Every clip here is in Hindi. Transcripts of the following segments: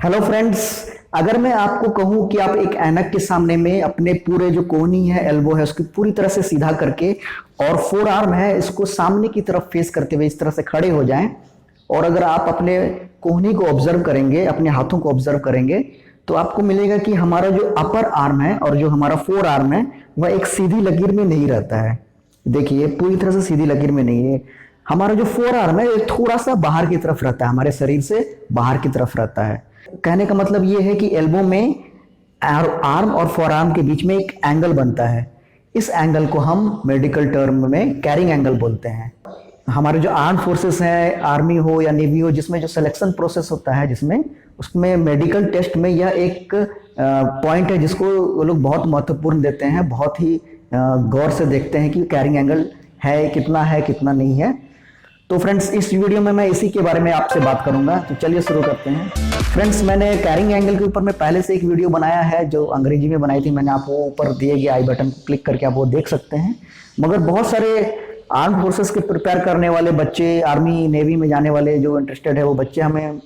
हेलो फ्रेंड्स, अगर मैं आपको कहूं कि आप एक ऐनक के सामने में अपने पूरे जो कोहनी है, एल्बो है, उसकी पूरी तरह से सीधा करके और फोर आर्म है इसको सामने की तरफ फेस करते हुए इस तरह से खड़े हो जाएं, और अगर आप अपने कोहनी को ऑब्जर्व करेंगे, अपने हाथों को ऑब्जर्व करेंगे, तो आपको मिलेगा कि हमारा जो अपर आर्म है और जो हमारा फोर आर्म है वह एक सीधी लकीर में नहीं रहता है। देखिए, पूरी तरह से सीधी लकीर में नहीं है। हमारा जो फोर आर्म है ये थोड़ा सा बाहर की तरफ रहता है, हमारे शरीर से बाहर की तरफ रहता है। कहने का मतलब ये है कि एल्बो में आर्म और फोर आर्म के बीच में एक एंगल बनता है। इस एंगल को हम मेडिकल टर्म में कैरिंग एंगल बोलते हैं। हमारे जो आर्म फोर्सेस हैं, आर्मी हो या नेवी हो, जिसमें जो सिलेक्शन प्रोसेस होता है, जिसमें उसमें मेडिकल टेस्ट में यह एक पॉइंट है जिसको वो लोग बहुत महत्वपूर्ण देते हैं, बहुत ही गौर से देखते हैं कि कैरिंग एंगल है कितना नहीं है। तो फ्रेंड्स, इस वीडियो में मैं इसी के बारे में आपसे बात करूंगा। तो चलिए शुरू करते हैं। फ्रेंड्स, मैंने कैरिंग एंगल के ऊपर में पहले से एक वीडियो बनाया है जो अंग्रेजी में बनाई थी। मैंने आपको ऊपर दिए गए आई बटन को क्लिक करके आप वो देख सकते हैं। मगर बहुत सारे आर्म फोर्सेस के प्रिपेयर करने वाले बच्चे, आर्मी नेवी में जाने वाले जो इंटरेस्टेड है वो बच्चे हमें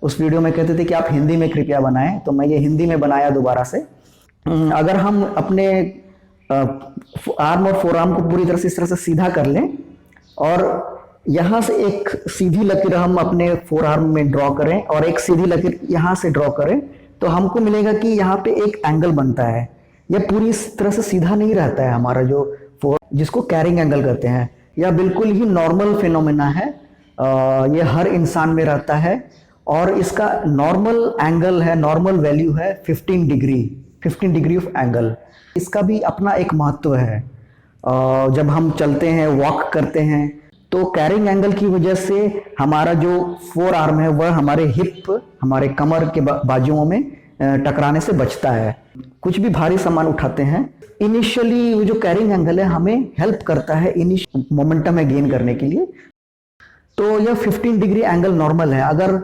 उस वीडियो में कहते थे कि आप हिंदी में कृपया बनाएं, तो मैं ये हिंदी में बनाया दोबारा से। अगर हम अपने आर्म और फोर आर्म को पूरी तरह से इस तरह से सीधा कर लें और यहाँ से एक सीधी लकीर हम अपने फोर आर्म में ड्रॉ करें और एक सीधी लकीर यहाँ से ड्रॉ करें, तो हमको मिलेगा कि यहाँ पे एक एंगल बनता है। यह पूरी तरह से सीधा नहीं रहता है हमारा जो फोर, जिसको कैरिंग एंगल कहते हैं। यह बिल्कुल ही नॉर्मल फिनोमेना है। यह हर इंसान में रहता है और इसका नॉर्मल एंगल है, नॉर्मल वैल्यू है 15 डिग्री ऑफ एंगल। इसका भी अपना एक महत्व है। जब हम चलते हैं, वॉक करते हैं, तो कैरिंग एंगल की वजह से हमारा जो फोर आर्म है वह हमारे हिप, हमारे कमर के बाजुओं में टकराने से बचता है। कुछ भी भारी सामान उठाते हैं, इनिशियली वो जो कैरिंग एंगल है हमें हेल्प करता है मोमेंटम है गेन करने के लिए। तो यह 15 डिग्री एंगल नॉर्मल है। अगर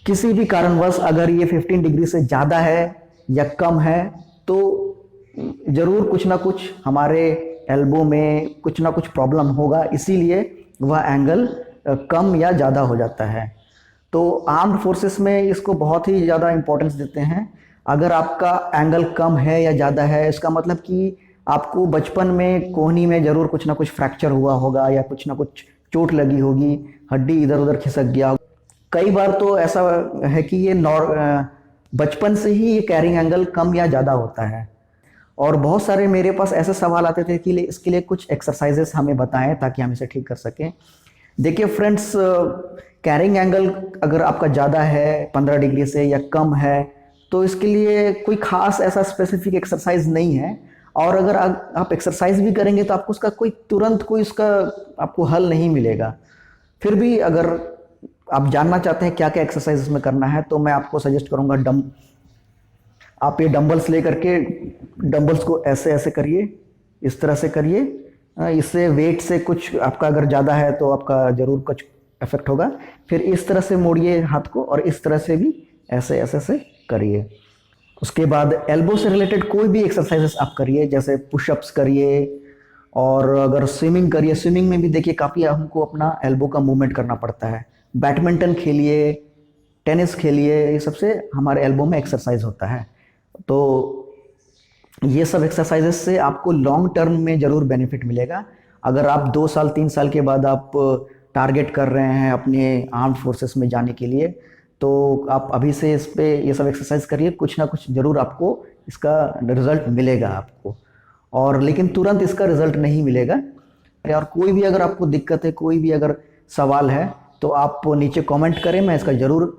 किसी भी कारणवश अगर ये 15 डिग्री से ज़्यादा है या कम है, तो जरूर कुछ ना कुछ हमारे एल्बो में कुछ ना कुछ प्रॉब्लम होगा, इसीलिए वह एंगल कम या ज़्यादा हो जाता है। तो आर्म्ड फोर्सेस में इसको बहुत ही ज़्यादा इंपॉर्टेंस देते हैं। अगर आपका एंगल कम है या ज़्यादा है, इसका मतलब कि आपको बचपन में कोहनी में ज़रूर कुछ ना कुछ फ्रैक्चर हुआ होगा या कुछ ना कुछ चोट लगी होगी, हड्डी इधर उधर खिसक गया। कई बार तो ऐसा है कि ये बचपन से ही ये कैरिंग एंगल कम या ज़्यादा होता है। और बहुत सारे मेरे पास ऐसे सवाल आते थे कि इसके लिए कुछ एक्सरसाइजेस हमें बताएं ताकि हम इसे ठीक कर सकें। देखिए फ्रेंड्स, कैरिंग एंगल अगर आपका ज़्यादा है 15 डिग्री से या कम है, तो इसके लिए कोई खास ऐसा स्पेसिफिक एक्सरसाइज नहीं है। और अगर आप एक्सरसाइज भी करेंगे तो आपको उसका तुरंत कोई उसका आपको हल नहीं मिलेगा। फिर भी अगर आप जानना चाहते हैं क्या क्या एक्सरसाइज इसमें करना है, तो मैं आपको सजेस्ट करूँगा आप ये डंबल्स लेकर के डंबल्स को ऐसे ऐसे करिए, इस तरह से करिए। इससे वेट से कुछ आपका अगर ज़्यादा है तो आपका ज़रूर कुछ इफेक्ट होगा। फिर इस तरह से मोड़िए हाथ को और इस तरह से भी ऐसे ऐसे से करिए। उसके बाद एल्बो से रिलेटेड कोई भी एक्सरसाइजेस आप करिए, जैसे पुशअप्स करिए और अगर स्विमिंग करिए। स्विमिंग में भी देखिए काफ़ी हमको अपना एल्बो का मूवमेंट करना पड़ता है। बैडमिंटन खेलिए, टेनिस खेलिए, ये सबसे हमारे एल्बो में एक्सरसाइज होता है। तो ये सब एक्सरसाइजेस से आपको लॉन्ग टर्म में ज़रूर बेनिफिट मिलेगा। अगर आप 2 साल 3 साल के बाद आप टारगेट कर रहे हैं अपने आर्म्ड फोर्सेस में जाने के लिए, तो आप अभी से इस पे ये सब एक्सरसाइज करिए, कुछ ना कुछ ज़रूर आपको इसका रिज़ल्ट मिलेगा आपको। और लेकिन तुरंत इसका रिज़ल्ट नहीं मिलेगा। और कोई भी अगर आपको दिक्कत है, कोई भी अगर सवाल है, तो आप नीचे कमेंट करें, मैं इसका ज़रूर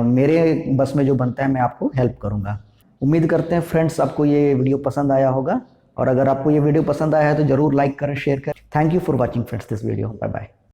मेरे बस में जो बनता है मैं आपको हेल्प करूँगा। उम्मीद करते हैं फ्रेंड्स आपको ये वीडियो पसंद आया होगा, और अगर आपको ये वीडियो पसंद आया है तो ज़रूर लाइक करें, शेयर करें। Thank you for watching friends this video. Bye bye.